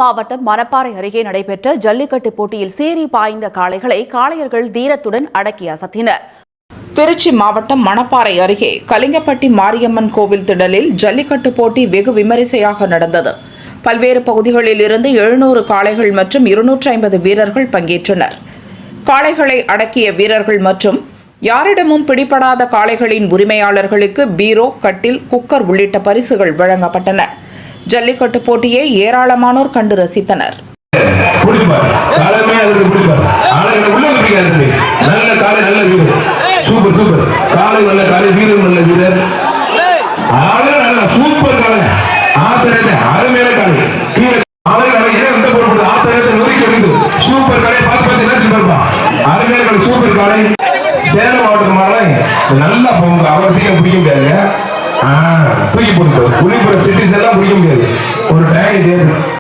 மாவட்டம் மணப்பாறை அருகே நடைபெற்ற ஜல்லிக்கட்டு போட்டியில் சீறி பாய்ந்த காளைகளை காளையர்கள் தீரத்துடன் அடக்கி அசத்தினர். திருச்சி மாவட்டம் மணப்பாறை அருகே கலிங்கப்பட்டி மாரியம்மன் கோவில் திடலில் ஜல்லிக்கட்டு போட்டி வெகு விமரிசையாக நடந்தது. பல்வேறு பகுதிகளில் இருந்து 700 காளைகள் மற்றும் 250 வீரர்கள் பங்கேற்றனர். காளைகளை அடக்கிய வீரர்கள் மற்றும் யாரிடமும் பிடிபடாத காளைகளின் உரிமையாளர்களுக்கு பீரோ, கட்டில், குக்கர் உள்ளிட்ட பரிசுகள் வழங்கப்பட்டன. ஜல்லிக்கட்டு போட்டியை ஏராளமானோர் கண்டு ரசித்தனர். சேலம் மாவட்டத்து நல்லா அவசியம் பிடிக்க முடியாது. தூக்கி போட்டு புள்ளிப்புற சிட்டிஸ் எல்லாம் பிடிக்க முடியாது. ஒரு டேங்க் தேவை.